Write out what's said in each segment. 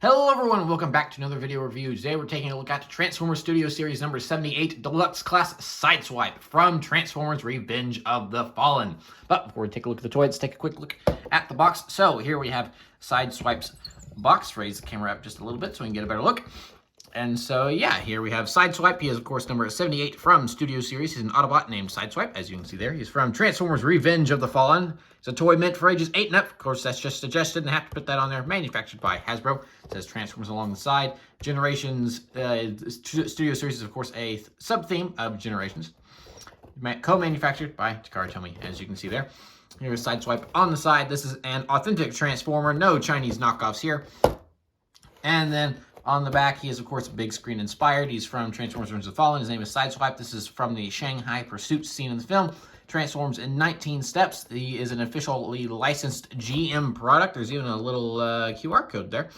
Hello everyone, welcome back to another video review. Today we're taking a look at Transformers Studio Series number 78 Deluxe Class Sideswipe from Transformers Revenge of the Fallen. But before we take a look at the toy, let's take a quick look at the box. So here we have Sideswipe's box. Raise the camera up just a little bit so we can get a better look. And so, yeah, here we have Sideswipe. He is, of course, number 78 from Studio Series. He's an Autobot named Sideswipe, as you can see there. He's from Transformers Revenge of the Fallen. It's a toy meant for ages 8 and up. Of course, that's just suggested, and I have to put that on there. Manufactured by Hasbro. It says Transformers along the side. Generations, Studio Series is, of course, a sub-theme of Generations. Co-manufactured by Takara Tomy, as you can see there. Here's Sideswipe on the side. This is an authentic Transformer. No Chinese knockoffs here. And then on the back, he is, of course, big screen inspired. He's from Transformers Revenge of the Fallen. His name is Sideswipe. This is from the Shanghai Pursuit scene in the film. Transforms in 19 steps. He is an officially licensed GM product. There's even a little QR code there.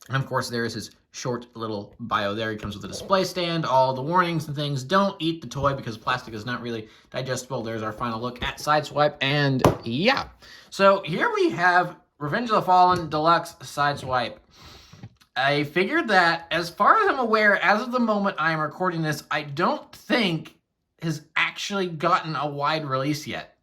And, of course, there is his short little bio there. He comes with a display stand, all the warnings and things. Don't eat the toy because plastic is not really digestible. There's our final look at Sideswipe. And, yeah. So, here we have Revenge of the Fallen Deluxe Sideswipe. I figured that, as far as I'm aware, as of the moment I am recording this, I don't think has actually gotten a wide release yet.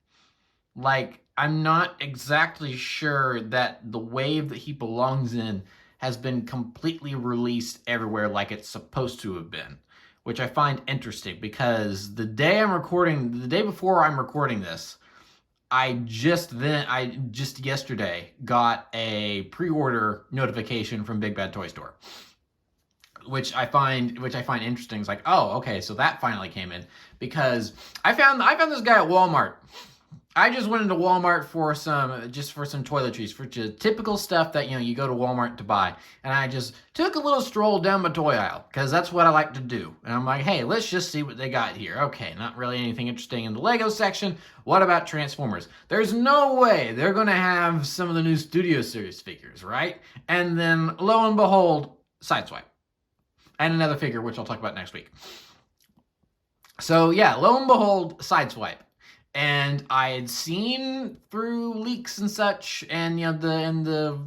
Like, I'm not exactly sure that the wave that he belongs in has been completely released everywhere like it's supposed to have been, which I find interesting because the day before I'm recording this, I just yesterday got a pre-order notification from Big Bad Toy Store, which I find interesting. It's like, oh, okay, so that finally came in because I found this guy at Walmart. I just went into Walmart for some toiletries, for just typical stuff that, you go to Walmart to buy. And I just took a little stroll down my toy aisle because that's what I like to do. And I'm like, hey, let's just see what they got here. Okay, not really anything interesting in the Lego section. What about Transformers? There's no way they're going to have some of the new Studio Series figures, right? And then, lo and behold, Sideswipe. And another figure, which I'll talk about next week. So, yeah, lo and behold, Sideswipe. And I had seen through leaks and such, and the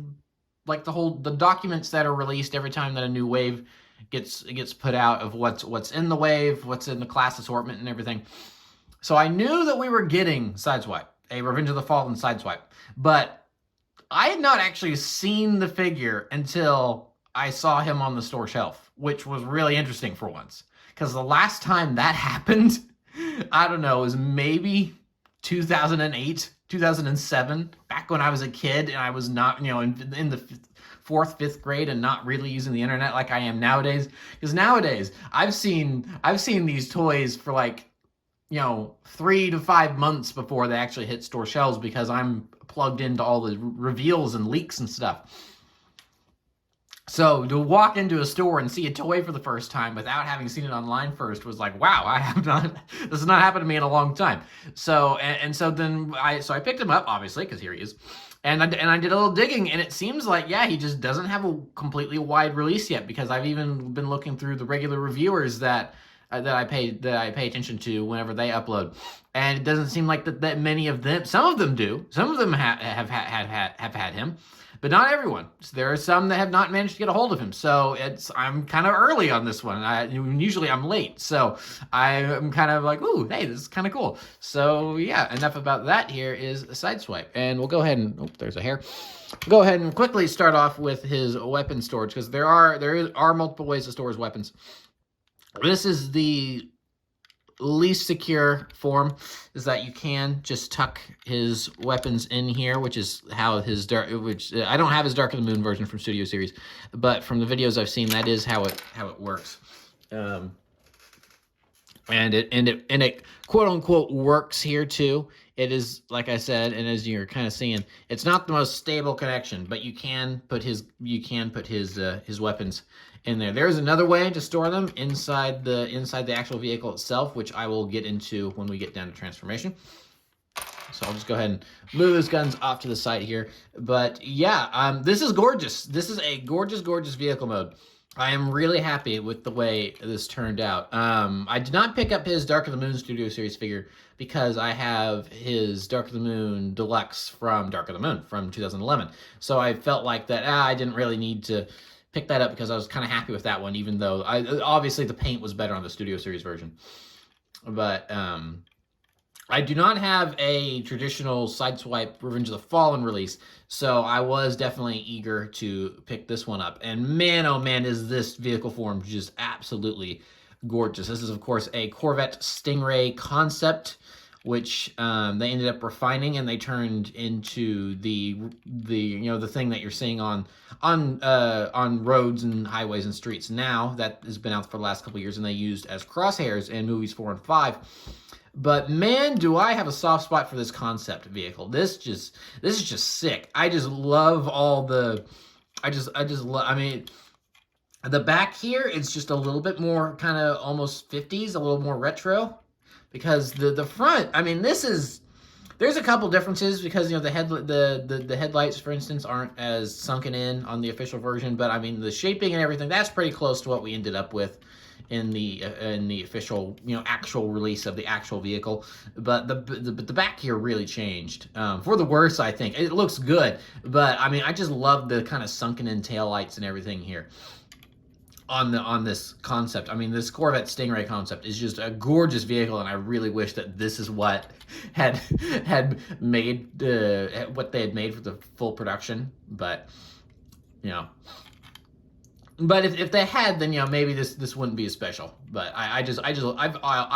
documents that are released every time that a new wave gets put out of what's in the wave, what's in the class assortment, and everything. So I knew that we were getting Sideswipe, a Revenge of the Fallen Sideswipe, but I had not actually seen the figure until I saw him on the store shelf, which was really interesting for once, because the last time that happened, I don't know, it was maybe 2008, 2007, back when I was a kid and I was not, in the 4th, 5th grade and not really using the internet like I am nowadays. Because nowadays, I've seen these toys for 3 to 5 months before they actually hit store shelves because I'm plugged into all the reveals and leaks and stuff. So to walk into a store and see a toy for the first time without having seen it online first was like, wow, this has not happened to me in a long time. So, I picked him up, obviously, because here he is. And I did a little digging, and it seems like, yeah, he just doesn't have a completely wide release yet, because I've even been looking through the regular reviewers that I pay attention to whenever they upload. And it doesn't seem like that many of them, some of them do, some of them have had him, but not everyone. So there are some that have not managed to get a hold of him. So I'm kind of early on this one. Usually I'm late. So I'm kind of like, ooh, hey, this is kind of cool. So yeah, enough about that. Here is a Sideswipe. And we'll go ahead and, oh, there's a hair. Go ahead and quickly start off with his weapon storage, because there are multiple ways to store his weapons. This is the least secure form, is that you can just tuck his weapons in here, which is how his I don't have his Dark of the Moon version from Studio Series, but from the videos I've seen, that is how it works. And it quote unquote works here too. It is, like I said, and as you're kind of seeing, it's not the most stable connection, but you can put his weapons in there. There's another way to store them inside the actual vehicle itself, which I will get into when we get down to transformation. So I'll just go ahead and move his guns off to the side here. But yeah, this is gorgeous. This is a gorgeous vehicle mode. I am really happy with the way this turned out. I did not pick up his Dark of the Moon Studio Series figure because I have his Dark of the Moon Deluxe from Dark of the Moon from 2011. So I felt like that I didn't really need to pick that up because I was kind of happy with that one, even though obviously the paint was better on the Studio Series version. But I do not have a traditional Sideswipe Revenge of the Fallen release, so I was definitely eager to pick this one up. And man, oh man, is this vehicle form just absolutely gorgeous. This is, of course, a Corvette Stingray concept, which they ended up refining, and they turned into the thing that you're seeing on roads and highways and streets now. That has been out for the last couple of years, and they used as crosshairs in movies 4 and 5. But man, do I have a soft spot for this concept vehicle. This is just sick. I just love all the, I mean, the back here, it's just a little bit more kind of almost 50s, a little more retro. Because the front, I mean, there's a couple differences because, you know, the headlights, for instance, aren't as sunken in on the official version. But I mean, the shaping and everything, that's pretty close to what we ended up with in the official, you know, actual release of the actual vehicle. But the back here really changed for the worse, I think. It looks good, but I mean, I just love the kind of sunken in taillights and everything here on this concept. I mean, this Corvette Stingray concept is just a gorgeous vehicle, and I really wish that this is what had made what they had made for the full production. But you know, but if they had, then, you know, maybe this wouldn't be as special. But I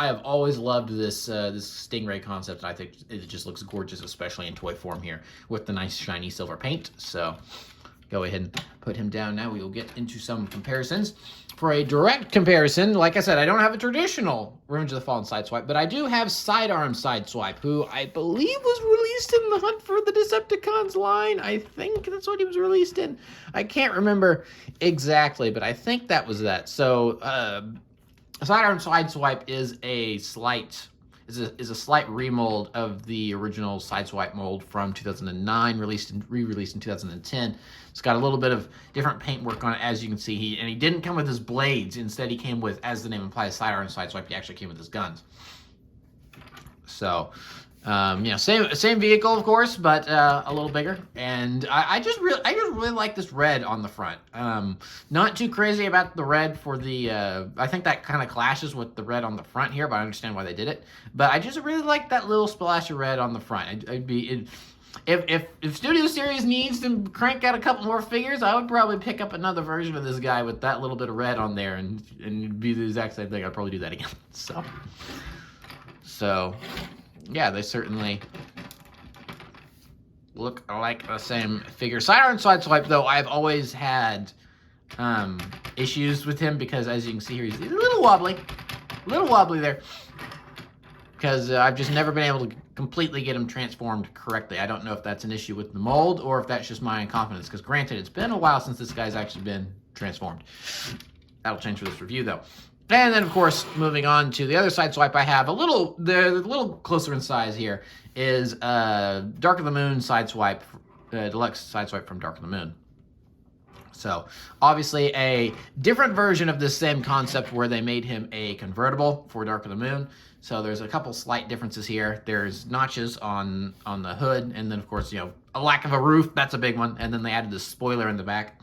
have always loved this Stingray concept, and I think it just looks gorgeous, especially in toy form here with the nice shiny silver paint. So go ahead and put him down now. We will get into some comparisons. For a direct comparison, like I said, I don't have a traditional Revenge of the Fallen Sideswipe, but I do have Sidearm Sideswipe, who I believe was released in the Hunt for the Decepticons line. I think that's what he was released in. I can't remember exactly, but I think that was that. So, Sidearm Sideswipe is a slight remold of the original Sideswipe mold from 2009, re-released in 2010. It's got a little bit of different paintwork on it, as you can see. He didn't come with his blades. Instead, he came with, as the name implies, Sidearm Sideswipe. He actually came with his guns. So, you know, same vehicle, of course, but a little bigger. And I just really like this red on the front. Not too crazy about the red for the. I think that kind of clashes with the red on the front here, but I understand why they did it. But I just really like that little splash of red on the front. If Studio Series needs to crank out a couple more figures, I would probably pick up another version of this guy with that little bit of red on there, and it'd be the exact same thing. I'd probably do that again. So. Yeah, they certainly look like the same figure. Sidearm Sideswipe, though, I've always had issues with him because, as you can see here, he's a little wobbly there. Because I've just never been able to completely get him transformed correctly. I don't know if that's an issue with the mold or if that's just my incompetence. Because granted, it's been a while since this guy's actually been transformed. That'll change for this review, though. And then, of course, moving on to the other Sideswipe I have, the little closer in size here, is Dark of the Moon Sideswipe, Deluxe Sideswipe from Dark of the Moon. So, obviously, a different version of this same concept where they made him a convertible for Dark of the Moon. So there's a couple slight differences here. There's notches on the hood, and then, of course, you know, a lack of a roof. That's a big one. And then they added this spoiler in the back.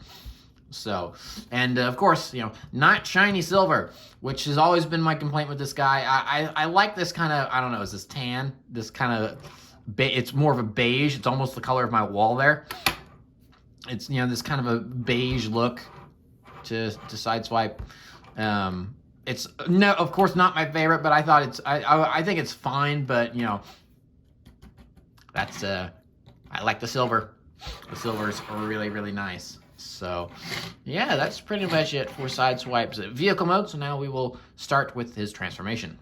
So, and of course, you know, not shiny silver, which has always been my complaint with this guy. I like this kind of, I don't know, is this tan? This kind of, it's more of a beige. It's almost the color of my wall there. It's, you know, this kind of a beige look to Sideswipe. It's, no, of course, not my favorite, but I thought it's, I think it's fine, but, you know, that's, I like the silver. The silver's really, really nice. So, yeah, that's pretty much it for Sideswipe's vehicle mode. So now we will start with his transformation.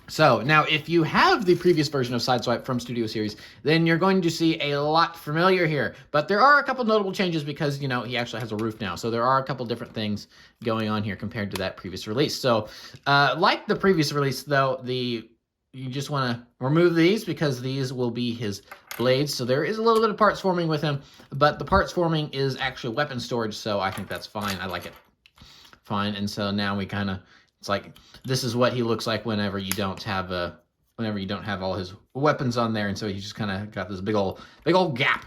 So, now if you have the previous version of Sideswipe from Studio Series, then you're going to see a lot familiar here. But there are a couple notable changes because, you know, he actually has a roof now. So there are a couple different things going on here compared to that previous release. So, like the previous release, though, you just want to remove these because these will be his blades. So there is a little bit of parts forming with him, but the parts forming is actually weapon storage, so I think that's fine. I like it. fine. And so now we kind of, it's like, this is what he looks like whenever you don't have all his weapons on there. And so he's just kind of got this big old gap.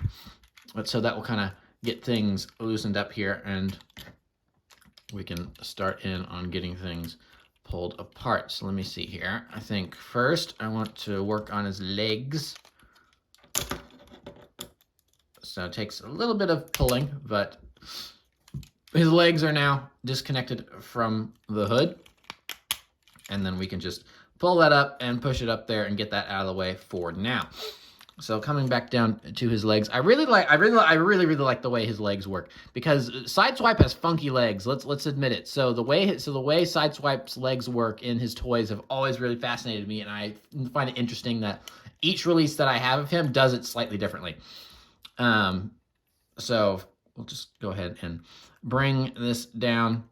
But so that will kind of get things loosened up here, and we can start in on getting things pulled apart. So let me see here. I think first I want to work on his legs. So it takes a little bit of pulling, but his legs are now disconnected from the hood. And then we can just pull that up and push it up there and get that out of the way for now. So coming back down to his legs, I really like the way his legs work, because Sideswipe has funky legs. Let's admit it. So the way Sideswipe's legs work in his toys have always really fascinated me, and I find it interesting that each release that I have of him does it slightly differently. So we'll just go ahead and bring this down.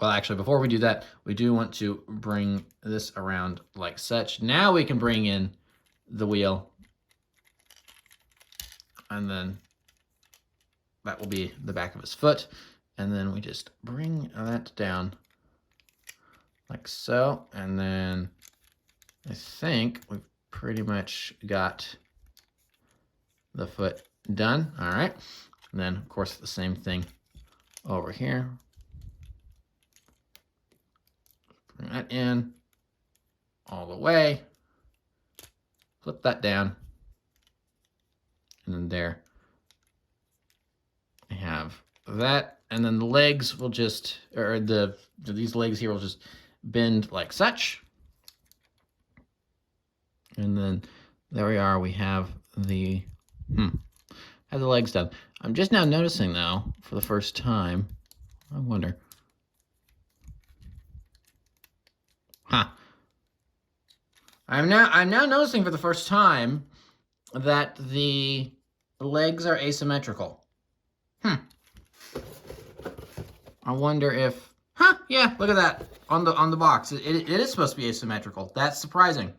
Well, actually, before we do that, we do want to bring this around like such. Now we can bring in the wheel, and then that will be the back of his foot, and then we just bring that down like so, and then I think we've pretty much got the foot done. All right, and then of course the same thing over here. Bring that in all the way. Flip that down, and then there I have that, and then the legs will just, or these legs here will just bend like such, and then there we are. We have the legs done. I'm just now noticing though, for the first time, I wonder, I'm now noticing for the first time that the legs are asymmetrical. I wonder if, yeah, look at that on the box. It is supposed to be asymmetrical. That's surprising.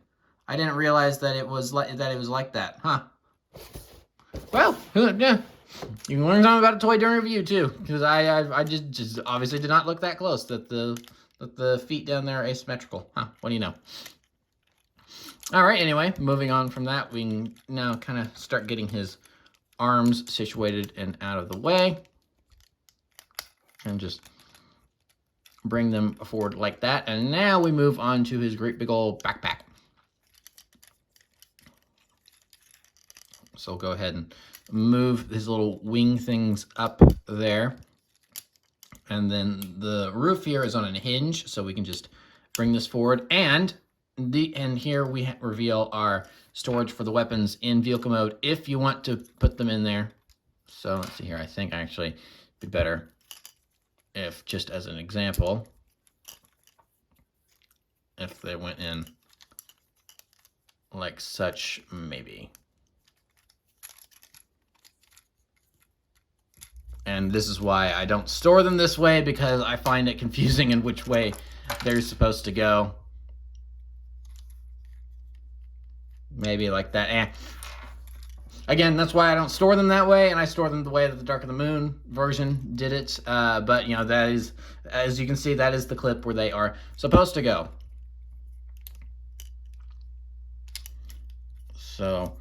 I didn't realize that it was like that. Well, yeah, you can learn something about a toy during review too, because I just obviously did not look that close that the feet down there are asymmetrical. What do you know? All right, anyway, moving on from that, we can now kind of start getting his arms situated and out of the way. And just bring them forward like that. And now we move on to his great big old backpack. So go ahead and move his little wing things up there. And then the roof here is on a hinge, so we can just bring this forward. And here we reveal our storage for the weapons in vehicle mode if you want to put them in there. So let's see here. I think actually it'd be better if, just as an example, if they went in like such, maybe. And this is why I don't store them this way, because I find it confusing in which way they're supposed to go. Maybe like that. Again, that's why I don't store them that way, and I store them the way that the Dark of the Moon version did it. But, you know, that is, as you can see, that is the clip where they are supposed to go. So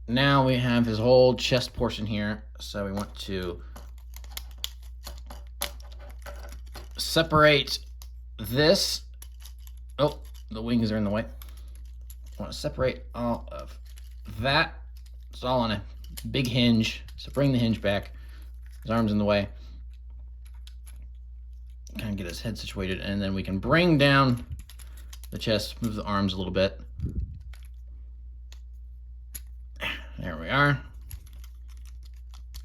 now we have his whole chest portion here. So we want to separate this. Oh, the wings are in the way. I want to separate all of that. It's all on a big hinge. So bring the hinge back. His arm's in the way. Kind of get his head situated, and then we can bring down the chest, move the arms a little bit. There we are.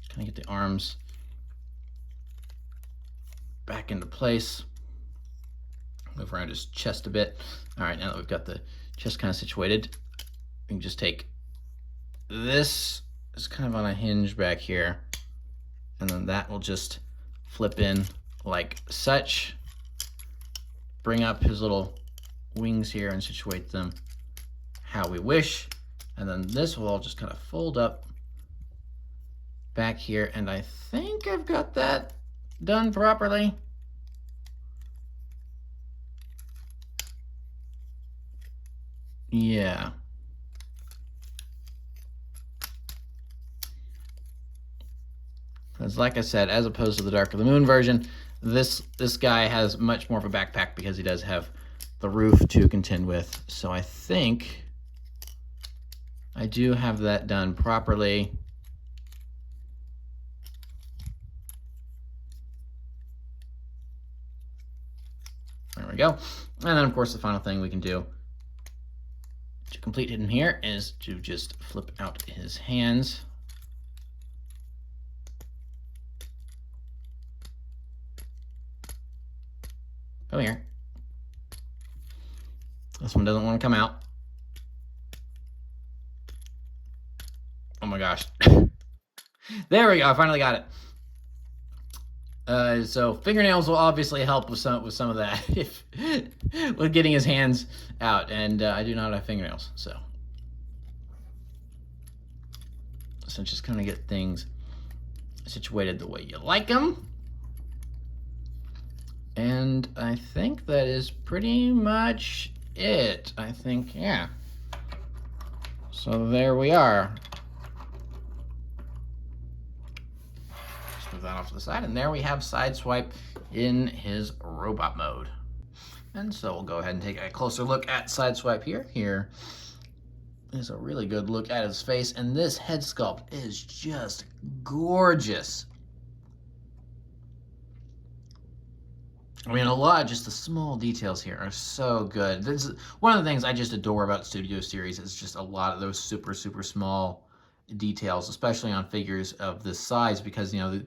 Kind of get the arms back into place. Move around his chest a bit. All right, now that we've got the chest kind of situated, we can just take this, is kind of on a hinge back here, and then that will just flip in like such. Bring up his little wings here and situate them how we wish, and then this will all just kind of fold up back here, and I think I've got that done properly. Yeah. Because like I said, as opposed to the Dark of the Moon version, this guy has much more of a backpack because he does have the roof to contend with. So I think I do have that done properly. There we go. And then, of course, the final thing we can do to complete hidden here is to just flip out his hands. Come here. This one doesn't want to come out. Oh my gosh. There we go. I finally got it. So fingernails will obviously help with some of that, if with getting his hands out. And I do not have fingernails, so just kind of get things situated the way you like them. And I think that is pretty much it. I think, yeah. So there we are. Just move that off to the side, and there we have Sideswipe in his robot mode. And so we'll go ahead and take a closer look at Sideswipe here. Here is a really good look at his face, and this head sculpt is just gorgeous. I mean, just the small details here are so good. This is one of the things I just adore about Studio Series. Is just a lot of those super, super small details, especially on figures of this size, because, you know,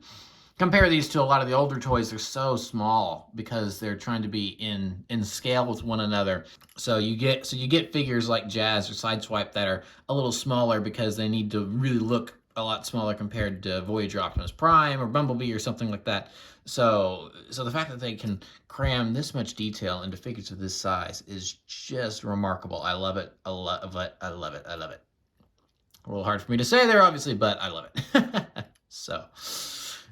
compare these to a lot of the older toys, they're so small because they're trying to be in scale with one another. So you get figures like Jazz or Sideswipe that are a little smaller because they need to really look a lot smaller compared to Voyager Optimus Prime or Bumblebee or something like that. So the fact that they can cram this much detail into figures of this size is just remarkable. I love it. I love it. I love it. I love it. A little hard for me to say there, obviously, but I love it. So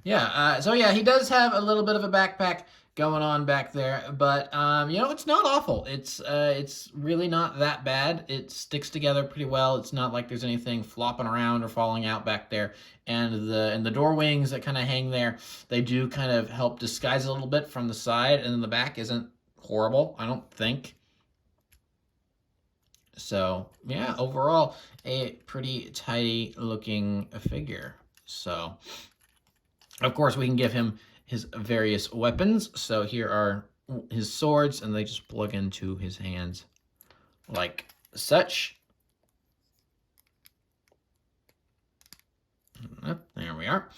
yeah, he does have a little bit of a backpack going on back there, but you know, it's not awful. It's really not that bad. It sticks together pretty well. It's not like there's anything flopping around or falling out back there. And the door wings that kind of hang there, they do kind of help disguise it a little bit from the side, and then the back isn't horrible, I don't think. So yeah, overall, a pretty tidy looking figure. So of course, we can give him his various weapons. So here are his swords, and they just plug into his hands like such. There we are.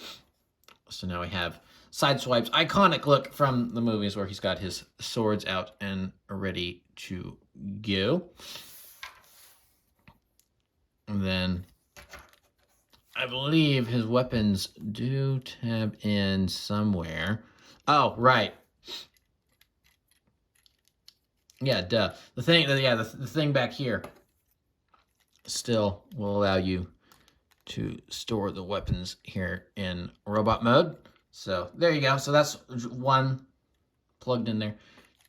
So now we have Sideswipe's iconic look from the movies where he's got his swords out and ready to go. And then I believe his weapons do tab in somewhere. Oh, right. Yeah, duh. The thing back here still will allow you to store the weapons here in robot mode. So there you go. So that's one plugged in there,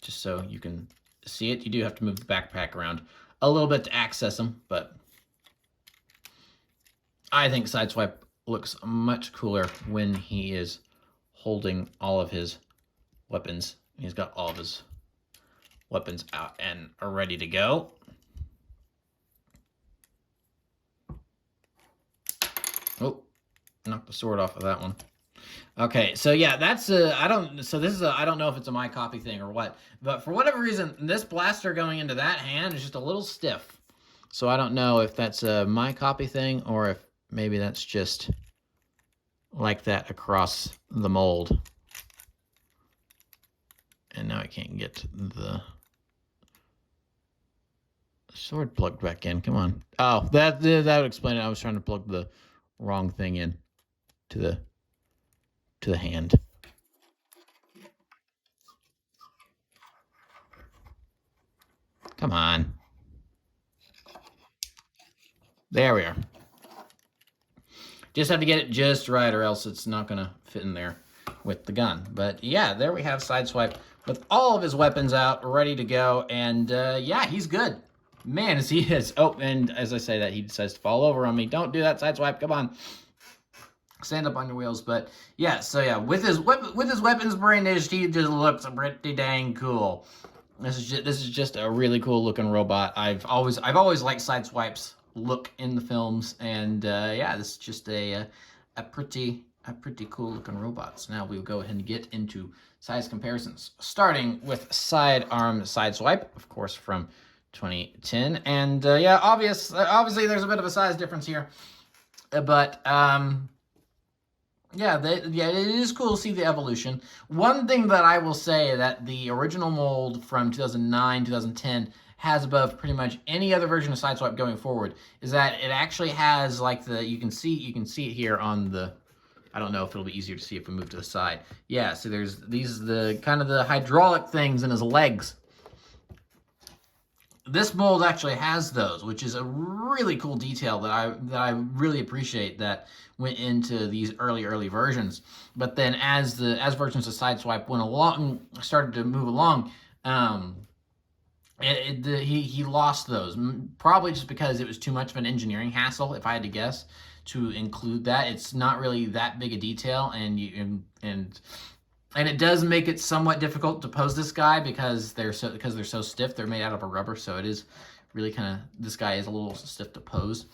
just so you can see it. You do have to move the backpack around a little bit to access them, but I think Sideswipe looks much cooler when he is holding all of his weapons. He's got all of his weapons out and are ready to go. Oh, knocked the sword off of that one. Okay, so yeah, that's I don't know if it's a my copy thing or what, but for whatever reason, this blaster going into that hand is just a little stiff. So I don't know if that's a my copy thing or if maybe that's just like that across the mold. And now I can't get the sword plugged back in. Come on. Oh, that would explain it. I was trying to plug the wrong thing in to the hand. Come on. There we are. Just have to get it just right, or else it's not going to fit in there with the gun. But yeah, there we have Sideswipe with all of his weapons out, ready to go. And yeah, he's good. Man, as he is. Oh, and as I say that, he decides to fall over on me. Don't do that, Sideswipe. Come on. Stand up on your wheels. But yeah, so yeah, with his weapons brandished, he just looks pretty dang cool. This is just a really cool looking robot. I've always liked Sideswipe's look in the films, and yeah, this is just a pretty cool looking robot. So now we'll go ahead and get into size comparisons, starting with sidearm Sideswipe, of course, from 2010. And yeah, obviously there's a bit of a size difference here, but yeah, it is cool to see the evolution. One thing that I will say that the original mold from 2009, 2010 has above pretty much any other version of Sideswipe going forward is that it actually has like you can see it here on the, I don't know if it'll be easier to see if we move to the side. Yeah, so there's the kind of the hydraulic things in his legs. This mold actually has those, which is a really cool detail that I really appreciate that went into these early versions. But then as versions of Sideswipe went along, started to move along, he lost those, probably just because it was too much of an engineering hassle, if I had to guess, to include that. It's not really that big a detail, and it does make it somewhat difficult to pose this guy because they're so stiff. They're made out of a rubber, so it is really kind of, this guy is a little stiff to pose.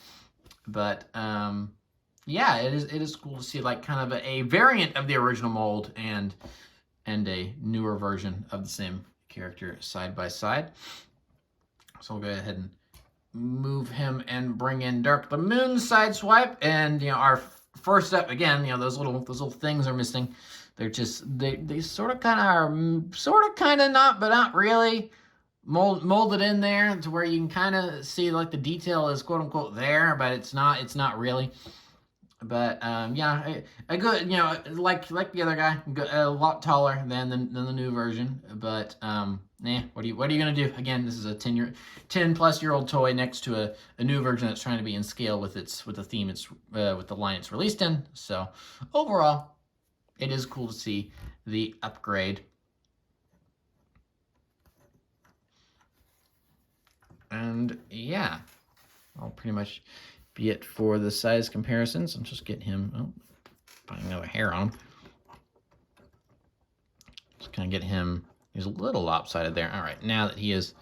But yeah, it is cool to see like kind of a variant of the original mold and a newer version of the same character side by side. So we'll go ahead and move him and bring in Dark the Moon Sideswipe, and our first up again. Those little things are missing. They're just they sort of kind of not, but not really molded in there to where you can kind of see like the detail is quote unquote there, but it's not really. But yeah, a good, like the other guy, a lot taller than the new version. But what are you gonna do? Again, this is a 10-plus-year-old toy next to a new version that's trying to be in scale with the theme with the line it's released in. So overall, it is cool to see the upgrade. And yeah, I'll pretty much be it for the size comparisons. I'm just getting him, finding another hair on him. Just kind of get him, he's a little lopsided there. All right, now that he is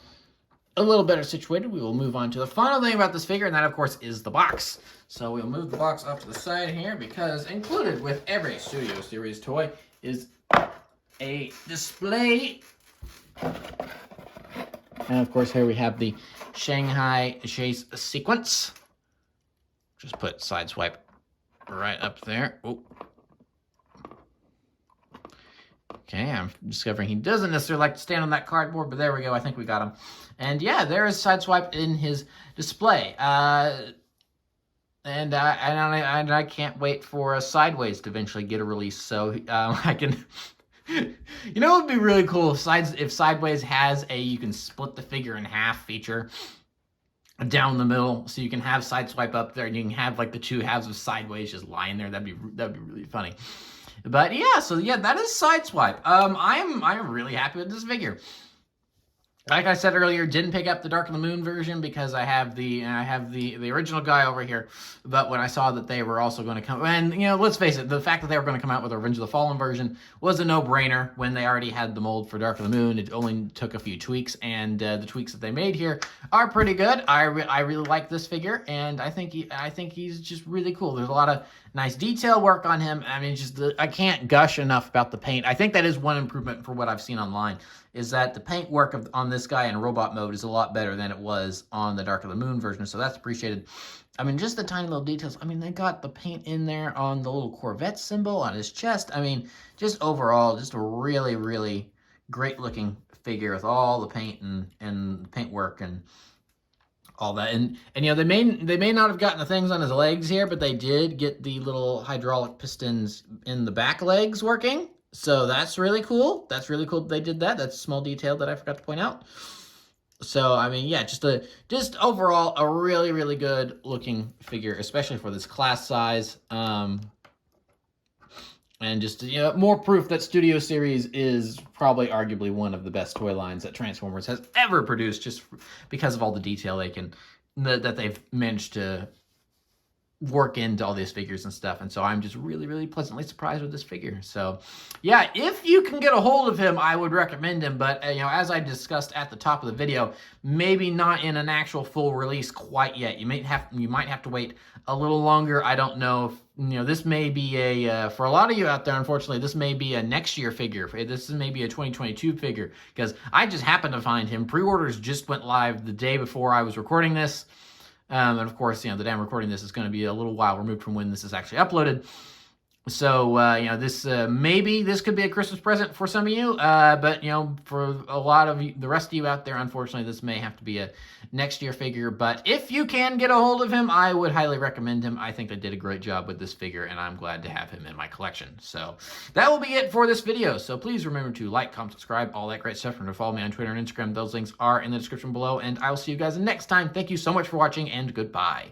a little better situated, we will move on to the final thing about this figure, and that, of course, is the box. So we'll move the box off to the side here because included with every Studio Series toy is a display. And, of course, here we have the Shanghai Chase sequence. Just put Sideswipe right up there. Oh. Okay, I'm discovering he doesn't necessarily like to stand on that cardboard, but there we go. I think we got him. And yeah, there is Sideswipe in his display. And I can't wait for Sideways to eventually get a release, so I can. It would be really cool if Sideways has you can split the figure in half feature down the middle, so you can have Sideswipe up there, and you can have like the two halves of Sideways just lying there. That'd be really funny. But yeah, so yeah, that is Sideswipe. I'm really happy with this figure. Like I said earlier, didn't pick up the Dark of the Moon version because I have the original guy over here. But when I saw that they were also going to come, and let's face it, the fact that they were going to come out with a Revenge of the Fallen version was a no-brainer when they already had the mold for Dark of the Moon. It only took a few tweaks, and the tweaks that they made here are pretty good. I really like this figure, and I think he's just really cool. There's a lot of nice detail work on him. I mean, I can't gush enough about the paint. I think that is one improvement for what I've seen online, is that the paint work on this guy in robot mode is a lot better than it was on the Dark of the Moon version, so that's appreciated. I mean, just the tiny little details. I mean, they got the paint in there on the little Corvette symbol on his chest. I mean, just overall, just a really, really great looking figure with all the paint and paint work and all that. And they may not have gotten the things on his legs here, but they did get the little hydraulic pistons in the back legs working. So that's really cool. That's really cool that they did that. That's a small detail that I forgot to point out. So, I mean, yeah, just overall a really, really good looking figure, especially for this class size. And just, you know, more proof that Studio Series is probably arguably one of the best toy lines that Transformers has ever produced, just because of all the detail they can that they've managed to work into all these figures and stuff. And so I'm just really pleasantly surprised with this figure. So yeah, if you can get a hold of him, I would recommend him. But you know, as I discussed at the top of the video, maybe not in an actual full release quite yet. You might have to wait a little longer. I don't know if, you know, this may be a for a lot of you out there, unfortunately, this may be a next year figure. This is maybe a 2022 figure, because I just happened to find him. Pre-orders just went live the day before I was recording this. And of course, you know, the day I'm recording this is going to be a little while removed from when this is actually uploaded. So, you know, this maybe this could be a Christmas present for some of you, but, you know, for a lot of you, the rest of you out there, unfortunately, this may have to be a next year figure. But if you can get a hold of him, I would highly recommend him. I think they did a great job with this figure, and I'm glad to have him in my collection. So that will be it for this video. So please remember to like, comment, subscribe, all that great stuff. Remember to follow me on Twitter and Instagram. Those links are in the description below, and I will see you guys next time. Thank you so much for watching, and goodbye.